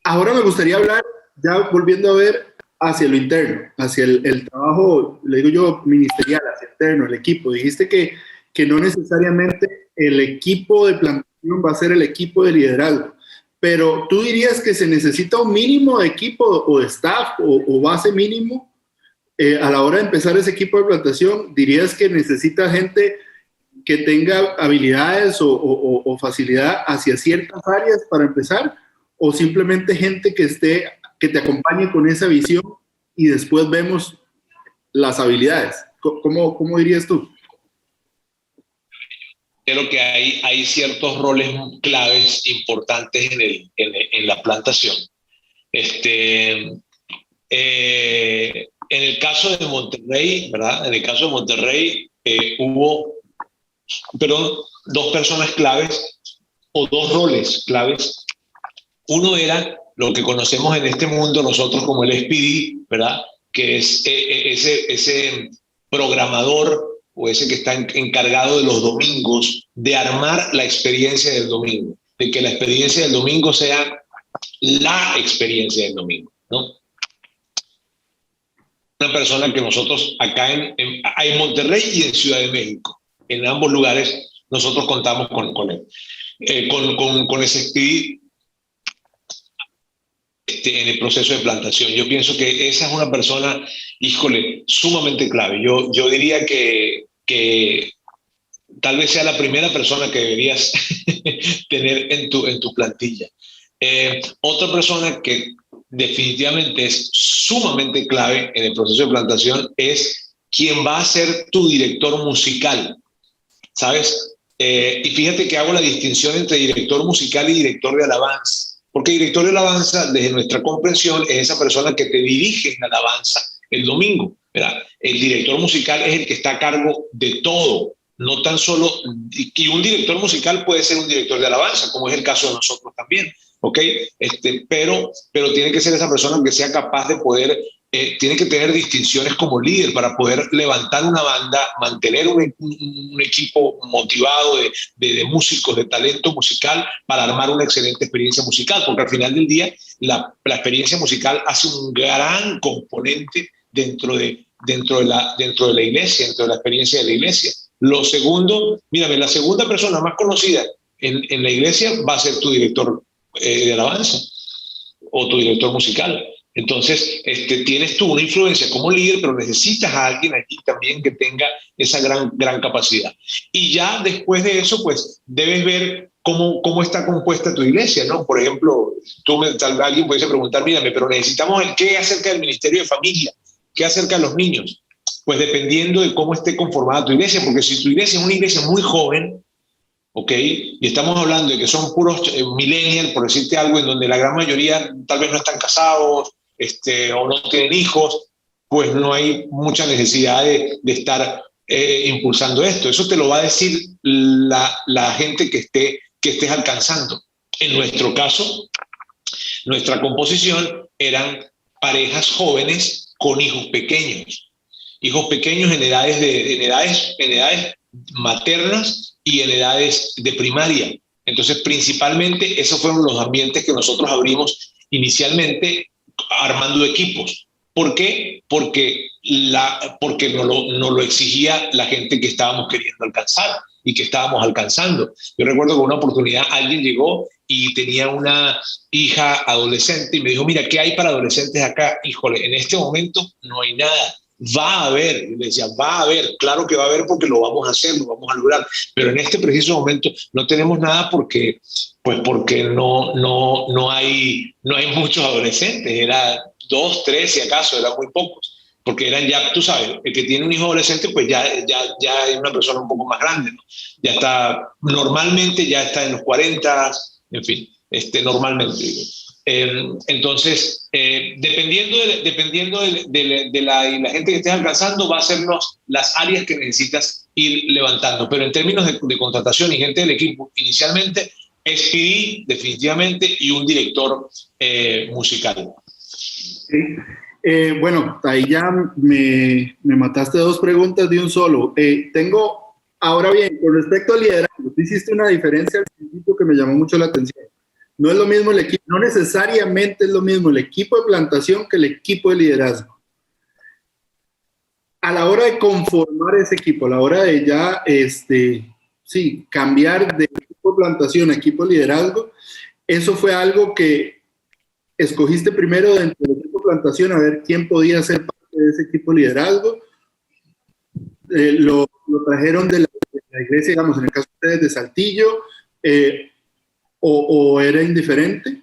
Ahora me gustaría hablar, ya volviendo a ver hacia lo interno, hacia el trabajo, le digo yo, ministerial, hacia el interno, el equipo. Dijiste que no necesariamente el equipo de plantación va a ser el equipo de liderazgo, pero tú dirías que se necesita un mínimo de equipo o de staff o base mínimo a la hora de empezar ese equipo de plantación. ¿Dirías que necesita gente que tenga habilidades o facilidad hacia ciertas áreas para empezar, o simplemente gente que te acompañe con esa visión y después vemos las habilidades? ¿Cómo dirías tú? Creo que hay ciertos roles claves importantes en la plantación. En el caso de Monterrey, ¿verdad? En el caso de Monterrey hubo, dos personas claves o dos roles claves. Uno era lo que conocemos en este mundo nosotros como el SPD, ¿verdad? Que es ese programador o ese que está encargado de los domingos, de armar la experiencia del domingo, de que la experiencia del domingo sea la experiencia del domingo, ¿no? Una persona que nosotros acá en Monterrey y en Ciudad de México, en ambos lugares nosotros contamos con él, con ese espíritu en el proceso de plantación. Yo pienso que esa es una persona, híjole, sumamente clave. Yo diría que tal vez sea la primera persona que deberías tener en tu plantilla. Otra persona que definitivamente es sumamente clave en el proceso de plantación es quien va a ser tu director musical, ¿sabes? Y fíjate que hago la distinción entre director musical y director de alabanza, porque director de alabanza, desde nuestra comprensión, es esa persona que te dirige en la alabanza el domingo, ¿verdad? El director musical es el que está a cargo de todo, no tan solo, y un director musical puede ser un director de alabanza, como es el caso de nosotros también, ¿ok? Pero tiene que ser esa persona que sea capaz de poder, tiene que tener distinciones como líder para poder levantar una banda, mantener un equipo motivado de músicos, de talento musical, para armar una excelente experiencia musical, porque al final del día la experiencia musical hace un gran componente dentro de la iglesia, dentro de la experiencia de la iglesia. Lo segundo, mírame, la segunda persona más conocida en la iglesia va a ser tu director de alabanza o tu director musical. Entonces, tienes tú una influencia como líder, pero necesitas a alguien aquí también que tenga esa gran capacidad. Y ya después de eso, pues, debes ver cómo está compuesta tu iglesia, ¿no? Por ejemplo, alguien pudiese preguntar, mírame, pero necesitamos qué acerca del ministerio de familia, qué acerca de los niños. Pues dependiendo de cómo esté conformada tu iglesia, porque si tu iglesia es una iglesia muy joven, ¿ok? Y estamos hablando de que son puros millennials, por decirte algo, en donde la gran mayoría tal vez no están casados, o no tienen hijos, pues no hay mucha necesidad de estar impulsando esto. Eso te lo va a decir la gente que estés alcanzando. En nuestro caso, nuestra composición eran parejas jóvenes con hijos pequeños en edades maternas y en edades de primaria. Entonces, principalmente, esos fueron los ambientes que nosotros abrimos inicialmente armando equipos. ¿Por qué? Porque nos lo exigía la gente que estábamos queriendo alcanzar y que estábamos alcanzando. Yo recuerdo que una oportunidad alguien llegó y tenía una hija adolescente y me dijo, mira, ¿qué hay para adolescentes acá? Híjole, en este momento no hay nada. Va a haber, y le decía, va a haber, claro que va a haber porque lo vamos a hacer, lo vamos a lograr, pero en este preciso momento no tenemos nada porque no hay muchos adolescentes, era 2, 3 si acaso, eran muy pocos, porque eran ya, tú sabes, el que tiene un hijo adolescente pues ya es una persona un poco más grande, ¿no? Ya está, normalmente ya está en los 40, en fin, normalmente. Entonces, dependiendo de la gente que estés alcanzando, va a ser las áreas que necesitas ir levantando. Pero en términos de contratación y gente del equipo, inicialmente, SPD definitivamente y un director musical. Sí. Bueno, ahí ya me mataste 2 preguntas de un solo. Ahora bien, con respecto al liderazgo, tú hiciste una diferencia al principio que me llamó mucho la atención. No es lo mismo el equipo, no necesariamente es lo mismo el equipo de plantación que el equipo de liderazgo. A la hora de conformar ese equipo, a la hora de ya, cambiar de equipo de plantación a equipo de liderazgo, eso fue algo que escogiste primero dentro del equipo de plantación a ver quién podía ser parte de ese equipo de liderazgo. Lo trajeron de la iglesia, digamos, en el caso de ustedes, de Saltillo, o era indiferente.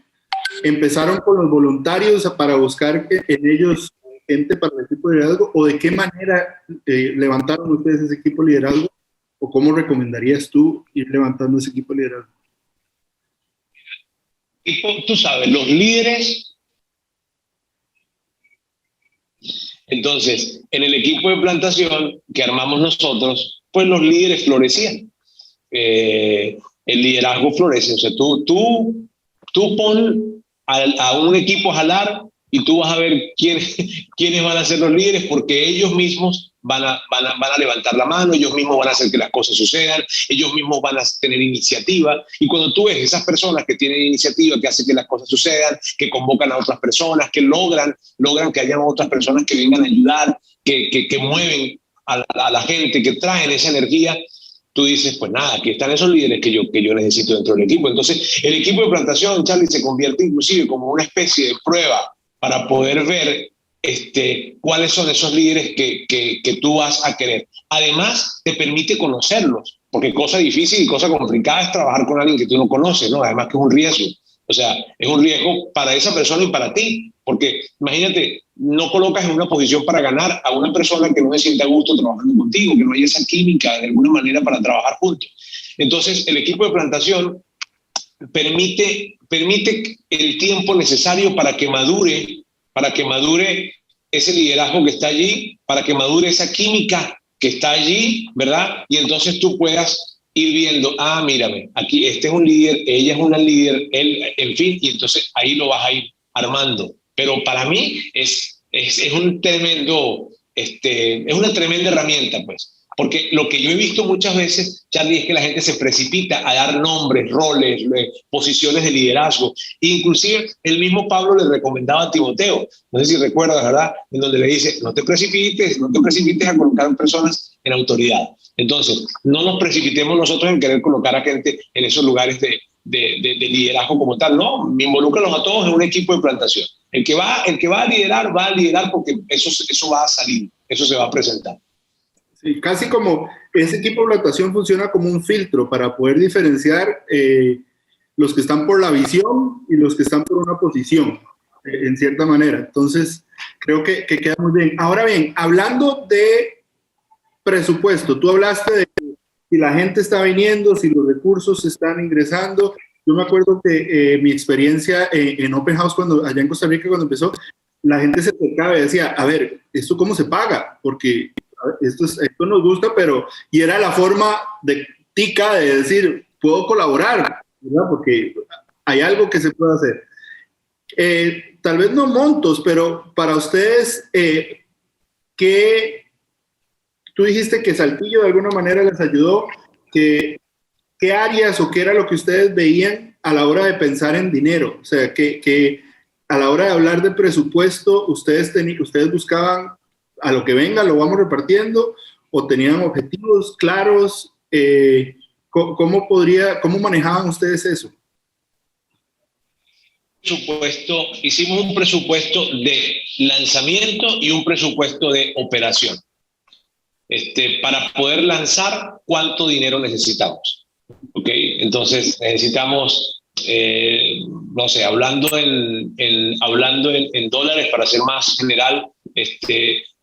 Empezaron con los voluntarios para buscar en ellos gente para el equipo de liderazgo, o de qué manera levantaron ustedes ese equipo de liderazgo, o cómo recomendarías tú ir levantando ese equipo de liderazgo. Tú sabes, los líderes. Entonces, en el equipo de plantación que armamos nosotros, pues los líderes florecían. El liderazgo florece. O sea, tú pon a un equipo a jalar y tú vas a ver quiénes van a ser los líderes, porque ellos mismos van a levantar la mano, ellos mismos van a hacer que las cosas sucedan, ellos mismos van a tener iniciativa. Y cuando tú ves esas personas que tienen iniciativa, que hacen que las cosas sucedan, que convocan a otras personas, que logran que haya otras personas que vengan a ayudar, que mueven a la gente, que traen esa energía, tú dices, pues nada, aquí están esos líderes que yo necesito dentro del equipo. Entonces, el equipo de plantación, Charlie, se convierte inclusive como una especie de prueba para poder ver cuáles son esos líderes que tú vas a querer. Además, te permite conocerlos, porque cosa difícil y cosa complicada es trabajar con alguien que tú no conoces, ¿no? Además que es un riesgo. O sea, es un riesgo para esa persona y para ti, porque imagínate, no colocas en una posición para ganar a una persona que no se sienta a gusto trabajando contigo, que no haya esa química de alguna manera para trabajar juntos. Entonces, el equipo de plantación permite el tiempo necesario para que madure ese liderazgo que está allí, para que madure esa química que está allí, ¿verdad? Y entonces tú puedas ir viendo, mírame, aquí este es un líder, ella es una líder, él, en fin, y entonces ahí lo vas a ir armando. Pero para mí es un tremendo, es una tremenda herramienta, pues. Porque lo que yo he visto muchas veces, Charlie, es que la gente se precipita a dar nombres, roles, posiciones de liderazgo. Inclusive el mismo Pablo le recomendaba a Timoteo, no sé si recuerdas, ¿verdad? En donde le dice, no te precipites a colocar personas en autoridad. Entonces, no nos precipitemos nosotros en querer colocar a gente en esos lugares de liderazgo como tal. No, involúcralos a todos en un equipo de plantación. El que va a liderar porque eso va a salir, eso se va a presentar. Sí, casi como ese equipo de plantación funciona como un filtro para poder diferenciar los que están por la visión y los que están por una posición, en cierta manera. Entonces, creo que queda muy bien. Ahora bien, hablando de presupuesto, tú hablaste de si la gente está viniendo, si los recursos están ingresando. Yo me acuerdo que mi experiencia en Open House, allá en Costa Rica, cuando empezó, la gente se acercaba y decía, a ver, ¿esto cómo se paga? Porque esto nos gusta, pero... Y era la forma de tica de decir, puedo colaborar, ¿verdad? Porque hay algo que se puede hacer. Tal vez no montos, pero para ustedes, tú dijiste que Saltillo de alguna manera les ayudó, ¿qué áreas o qué era lo que ustedes veían a la hora de pensar en dinero? O sea, que a la hora de hablar de presupuesto, ustedes buscaban a lo que venga, lo vamos repartiendo, o tenían objetivos claros. ¿Cómo manejaban ustedes eso? Hicimos un presupuesto de lanzamiento y un presupuesto de operación. Para poder lanzar, ¿cuánto dinero necesitamos? ¿Okay? Entonces necesitamos, no sé, hablando en dólares, para ser más general,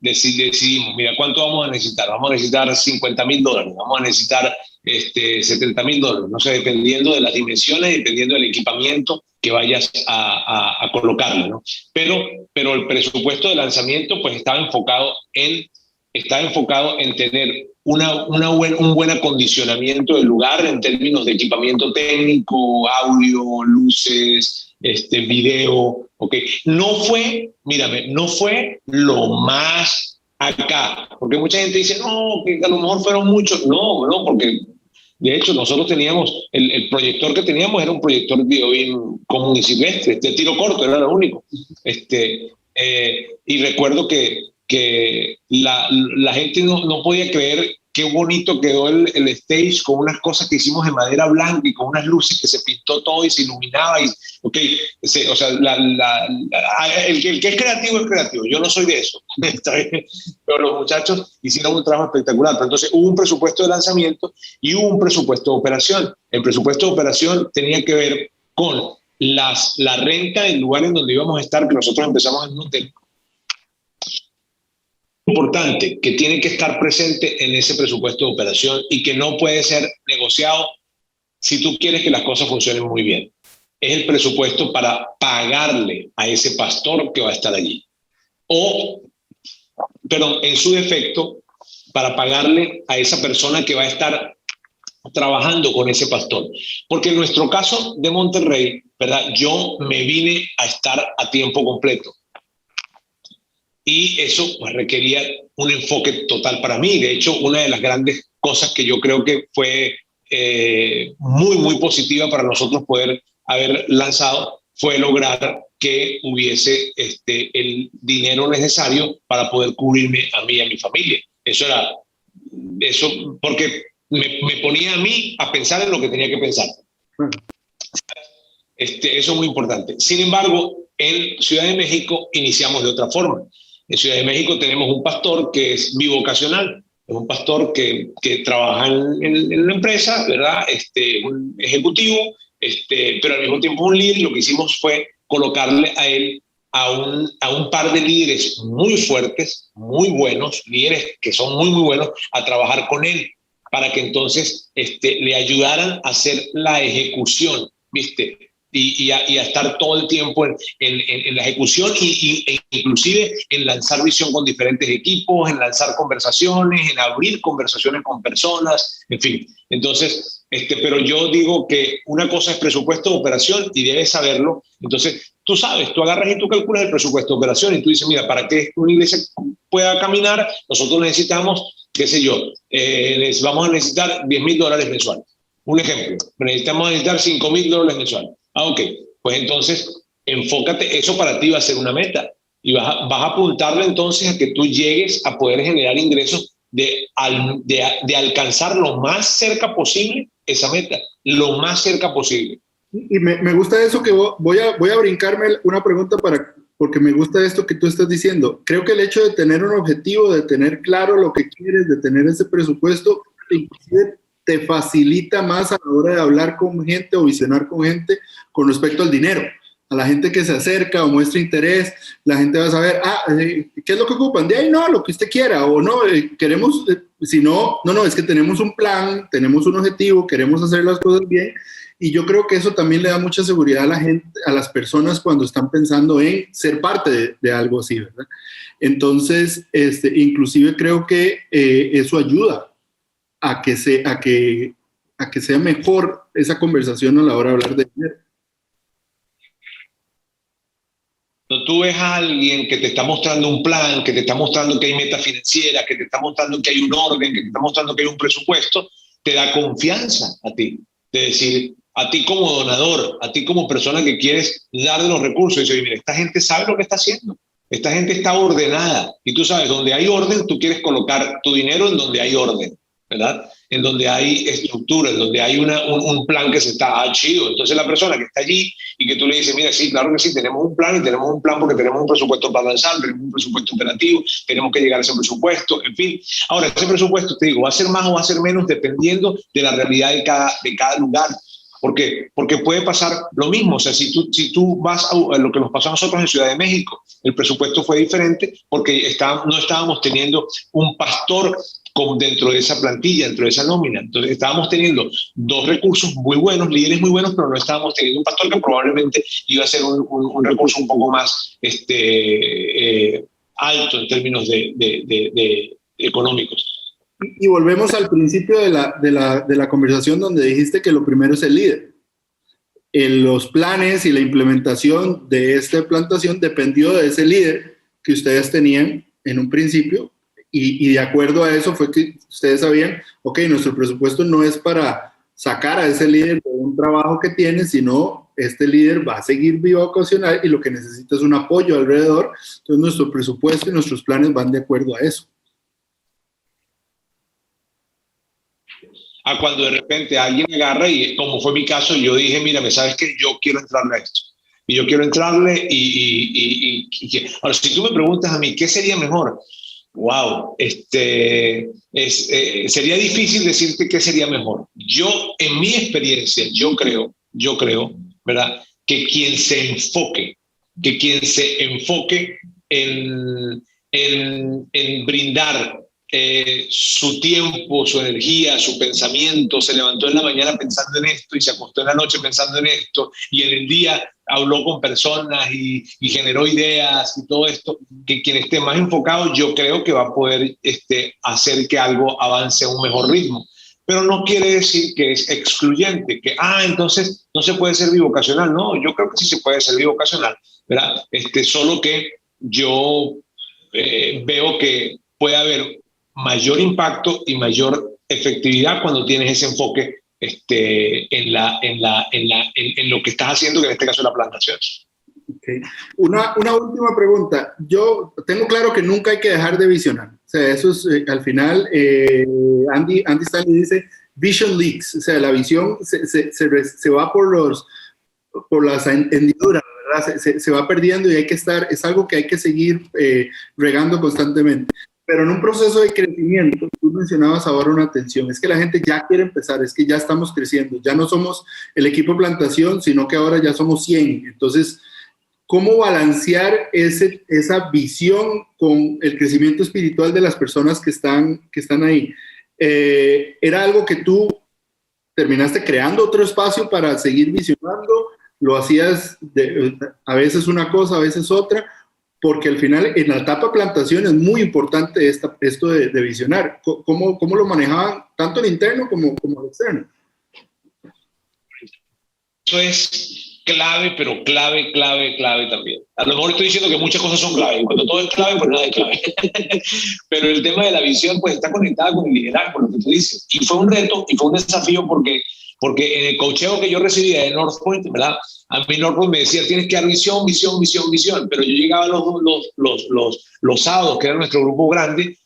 decidimos, mira, ¿cuánto vamos a necesitar? Vamos a necesitar $50,000, vamos a necesitar $70,000, no sé, dependiendo de las dimensiones, dependiendo del equipamiento que vayas a colocarle, ¿no? Pero el presupuesto de lanzamiento pues estaba enfocado en tener un buen acondicionamiento del lugar en términos de equipamiento técnico, audio, luces, video, ¿okay? No fue lo más acá, porque mucha gente dice, no, que a lo mejor fueron muchos. No, porque De hecho, nosotros teníamos, el proyector que teníamos era un proyector Diobin común y silvestre, de tiro corto, era lo único. Y recuerdo que la gente no podía creer qué bonito quedó el stage con unas cosas que hicimos en madera blanca y con unas luces que se pintó todo y se iluminaba. Y, okay, o sea, el que es creativo es creativo. Yo no soy de eso. Pero los muchachos hicieron un trabajo espectacular. Pero entonces hubo un presupuesto de lanzamiento y hubo un presupuesto de operación. El presupuesto de operación tenía que ver con la renta del lugar en donde íbamos a estar, que nosotros empezamos en un hotel. Importante que tiene que estar presente en ese presupuesto de operación y que no puede ser negociado si tú quieres que las cosas funcionen muy bien. Es el presupuesto para pagarle a ese pastor que va a estar allí. O, perdón, en su defecto, para pagarle a esa persona que va a estar trabajando con ese pastor. Porque en nuestro caso de Monterrey, ¿verdad? Yo me vine a estar a tiempo completo. Y eso pues, requería un enfoque total para mí. De hecho, una de las grandes cosas que yo creo que fue muy, muy positiva para nosotros poder haber lanzado fue lograr que hubiese el dinero necesario para poder cubrirme a mí y a mi familia. Eso porque me ponía a mí a pensar en lo que tenía que pensar. Eso es muy importante. Sin embargo, en Ciudad de México iniciamos de otra forma. En Ciudad de México tenemos un pastor que es bivocacional, es un pastor que trabaja en la empresa, ¿verdad? Un ejecutivo, pero al mismo tiempo un líder. Lo que hicimos fue colocarle a él a un par de líderes muy fuertes, muy buenos, líderes que son muy, muy buenos, a trabajar con él, para que entonces le ayudaran a hacer la ejecución, ¿viste? Y a estar todo el tiempo en la ejecución e inclusive en lanzar visión con diferentes equipos, en lanzar conversaciones, en abrir conversaciones con personas, en fin. Entonces, pero yo digo que una cosa es presupuesto de operación y debes saberlo. Entonces, tú sabes, tú agarras y tú calculas el presupuesto de operación y tú dices, mira, para que una iglesia pueda caminar, nosotros necesitamos, qué sé yo, vamos a necesitar $10,000 mensuales. Un ejemplo, necesitamos necesitar $5,000 mensuales. Ok, pues entonces enfócate, eso para ti va a ser una meta y vas a apuntarle entonces a que tú llegues a poder generar ingresos de alcanzar lo más cerca posible esa meta, lo más cerca posible. Y me gusta eso que voy a brincarme una pregunta porque me gusta esto que tú estás diciendo. Creo que el hecho de tener un objetivo, de tener claro lo que quieres, de tener ese presupuesto, inclusive te facilita más a la hora de hablar con gente o visionar con gente con respecto al dinero. A la gente que se acerca o muestra interés, la gente va a saber, ¿qué es lo que ocupan? De ahí no, lo que usted quiera, o no, queremos, si no, es que tenemos un plan, tenemos un objetivo, queremos hacer las cosas bien, y yo creo que eso también le da mucha seguridad a la gente, a las personas cuando están pensando en ser parte de algo así, ¿verdad? Entonces, inclusive creo que eso ayuda a que sea mejor esa conversación a la hora de hablar de dinero. Cuando tú ves a alguien que te está mostrando un plan, que te está mostrando que hay meta financiera, que te está mostrando que hay un orden, que te está mostrando que hay un presupuesto, te da confianza a ti. De decir, a ti como donador, a ti como persona que quieres dar de los recursos, y dices, mira, esta gente sabe lo que está haciendo. Esta gente está ordenada. Y tú sabes, donde hay orden, tú quieres colocar tu dinero en donde hay orden, ¿verdad? En donde hay estructura, en donde hay un plan que se está chido. Entonces la persona que está allí y que tú le dices, mira, sí, claro que sí, tenemos un plan y tenemos un plan porque tenemos un presupuesto para lanzar, tenemos un presupuesto operativo, tenemos que llegar a ese presupuesto, en fin. Ahora, ese presupuesto, te digo, va a ser más o va a ser menos dependiendo de la realidad de cada lugar. ¿Por qué? Porque puede pasar lo mismo. O sea, si tú vas a lo que nos pasó a nosotros en Ciudad de México, el presupuesto fue diferente porque no estábamos teniendo un pastor dentro de esa plantilla, dentro de esa nómina. Entonces estábamos teniendo dos recursos muy buenos, líderes muy buenos, pero no estábamos teniendo un pastor que probablemente iba a ser un recurso un poco más alto en términos de económicos. Y volvemos al principio de la conversación donde dijiste que lo primero es el líder. Los planes y la implementación de esta plantación dependió de ese líder que ustedes tenían en un principio y de acuerdo a eso fue que ustedes sabían, ok, nuestro presupuesto no es para sacar a ese líder de un trabajo que tiene, sino este líder va a seguir bivocacional y lo que necesita es un apoyo alrededor. Entonces nuestro presupuesto y nuestros planes van de acuerdo a eso. A cuando de repente alguien me agarra y, como fue mi caso, yo dije, mira, ¿sabes qué? Yo quiero entrarle a esto. Y yo quiero entrarle ahora, si tú me preguntas a mí, ¿qué sería mejor? Wow, sería difícil decirte qué sería mejor. Yo, en mi experiencia, yo creo, ¿verdad? Que quien se enfoque en brindar su tiempo, su energía, su pensamiento, se levantó en la mañana pensando en esto y se acostó en la noche pensando en esto y en el día habló con personas y generó ideas y todo esto, que quien esté más enfocado yo creo que va a poder hacer que algo avance a un mejor ritmo. Pero no quiere decir que es excluyente, que entonces no se puede ser bivocacional. No, yo creo que sí se puede ser bivocacional, ¿verdad? Solo que yo veo que puede haber mayor impacto y mayor efectividad cuando tienes ese enfoque en lo que estás haciendo, que en este caso es la plantación. Okay. Una última pregunta. Yo tengo claro que nunca hay que dejar de visionar. O sea, eso es, al final, Andy Stanley dice, vision leaks. O sea, la visión se va por las hendiduras, ¿verdad? Se va perdiendo y hay que estar, es algo que hay que seguir regando constantemente. Pero en un proceso de crecimiento, tú mencionabas ahora una tensión, es que la gente ya quiere empezar, es que ya estamos creciendo, ya no somos el equipo plantación, sino que ahora ya somos 100. Entonces, ¿cómo balancear esa visión con el crecimiento espiritual de las personas que están ahí? ¿Era algo que tú terminaste creando otro espacio para seguir visionando? ¿Lo hacías a veces una cosa, a veces otra? Porque al final, en la etapa plantación es muy importante esto de visionar. ¿Cómo lo manejaban tanto el interno como el externo? Eso es clave, pero clave también. A lo mejor estoy diciendo que muchas cosas son clave. Cuando todo es clave, pues nada es clave. Pero el tema de la visión, pues está conectada con el liderazgo, con lo que tú dices. Y fue un reto y fue un desafío porque en el coacheo que yo recibía de North Point, ¿verdad? A mí North Point me decía, tienes que dar visión, pero yo llegaba los sábados, que era nuestro grupo grande,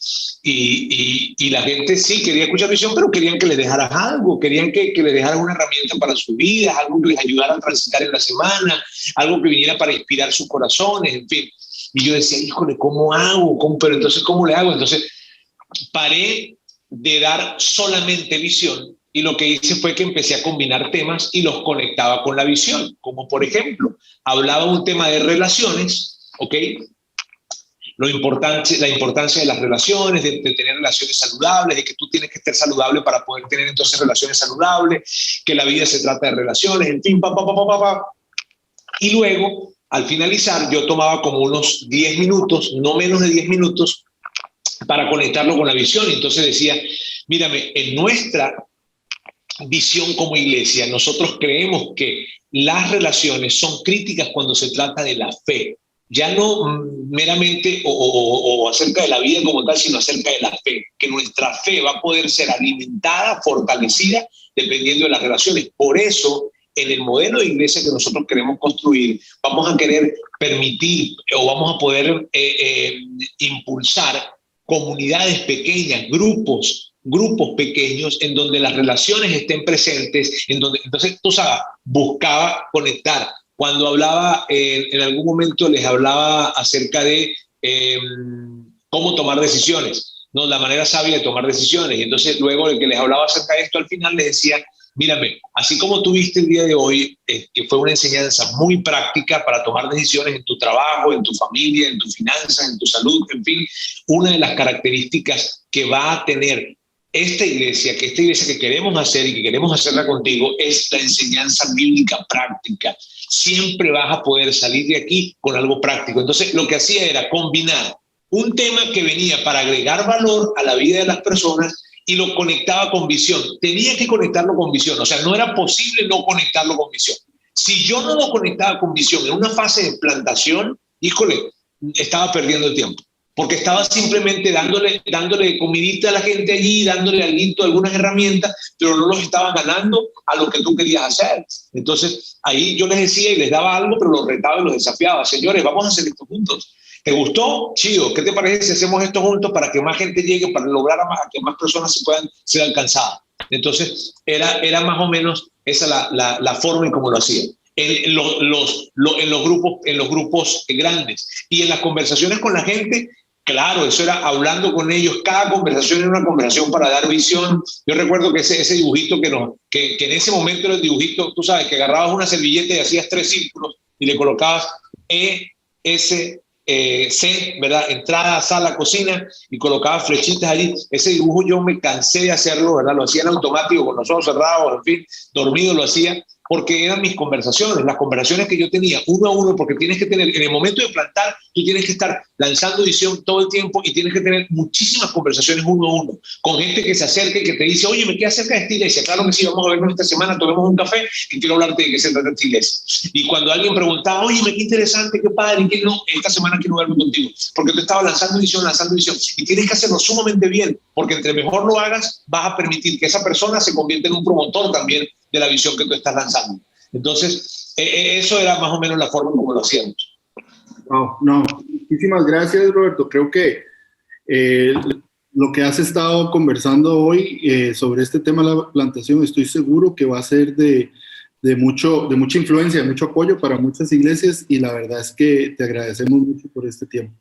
y la gente sí quería escuchar visión, pero querían que le dejaras algo, querían que le dejaras una herramienta para su vida, algo que les ayudara a transitar en la semana, algo que viniera para inspirar sus corazones, en fin. Y yo decía, híjole, ¿cómo hago? Pero entonces, ¿cómo le hago? Entonces, paré de dar solamente visión. Y lo que hice fue que empecé a combinar temas y los conectaba con la visión. Como por ejemplo, hablaba un tema de relaciones, ¿ok? La importancia de las relaciones, de tener relaciones saludables, de que tú tienes que estar saludable para poder tener entonces relaciones saludables, que la vida se trata de relaciones, en fin, Y luego, al finalizar, yo tomaba como unos 10 minutos, no menos de 10 minutos, para conectarlo con la visión. Y entonces decía, mírame, en nuestra visión como iglesia, nosotros creemos que las relaciones son críticas cuando se trata de la fe, ya no meramente o acerca de la vida como tal, sino acerca de la fe, que nuestra fe va a poder ser alimentada, fortalecida, dependiendo de las relaciones. Por eso, en el modelo de iglesia que nosotros queremos construir, vamos a querer permitir o vamos a poder impulsar comunidades pequeñas, grupos pequeños en donde las relaciones estén presentes, en donde, entonces, tú sabes, buscaba conectar. Cuando hablaba, en algún momento les hablaba acerca de cómo tomar decisiones, ¿no? La manera sabia de tomar decisiones. Y entonces, luego de que les hablaba acerca de esto, al final les decía, mírame, así como tuviste el día de hoy, que fue una enseñanza muy práctica para tomar decisiones en tu trabajo, en tu familia, en tus finanzas, en tu salud, en fin, una de las características que va a tener esta iglesia que queremos hacer y que queremos hacerla contigo es la enseñanza bíblica práctica. Siempre vas a poder salir de aquí con algo práctico. Entonces, lo que hacía era combinar un tema que venía para agregar valor a la vida de las personas y lo conectaba con visión. Tenía que conectarlo con visión. O sea, no era posible no conectarlo con visión. Si yo no lo conectaba con visión en una fase de plantación, híjole, estaba perdiendo el tiempo. porque estaba simplemente dándole comidita a la gente allí, dándole algunas herramientas, pero no los estaba ganando a lo que tú querías hacer. Entonces, ahí yo les decía y les daba algo, pero los retaba y los desafiaba. Señores, vamos a hacer esto juntos. ¿Te gustó? Chido. ¿Qué te parece si hacemos esto juntos para que más gente llegue, para lograr a que más personas se puedan ser alcanzadas? Entonces, era más o menos esa la forma en cómo lo hacía. En los grupos grandes y en las conversaciones con la gente. Claro, eso era hablando con ellos. Cada conversación era una conversación para dar visión. Yo recuerdo que ese dibujito que en ese momento era el dibujito, tú sabes, que agarrabas una servilleta y hacías 3 círculos y le colocabas C, ¿verdad? Entrada, sala, cocina, y colocabas flechitas allí. Ese dibujo yo me cansé de hacerlo, ¿verdad? Lo hacía en automático, con los ojos cerrados, en fin, dormido lo hacía, porque eran mis conversaciones, las conversaciones que yo tenía uno a uno, porque tienes que tener, en el momento de plantar, tú tienes que estar lanzando visión todo el tiempo y tienes que tener muchísimas conversaciones uno a uno, con gente que se acerque y que te dice, oye, me queda cerca de esta iglesia, claro que sí, vamos a vernos esta semana, tomemos un café y quiero hablarte de qué se trata esta iglesia. Y cuando alguien preguntaba, oye, qué interesante, qué padre, qué no, esta semana quiero verme contigo, porque tú estabas lanzando visión, y tienes que hacerlo sumamente bien, porque entre mejor lo hagas, vas a permitir que esa persona se convierta en un promotor también de la visión que tú estás lanzando. Entonces, eso era más o menos la forma como lo hacíamos. No, muchísimas gracias, Roberto. Creo que lo que has estado conversando hoy sobre este tema de la plantación, estoy seguro que va a ser de mucha influencia, de mucho apoyo para muchas iglesias, y la verdad es que te agradecemos mucho por este tiempo.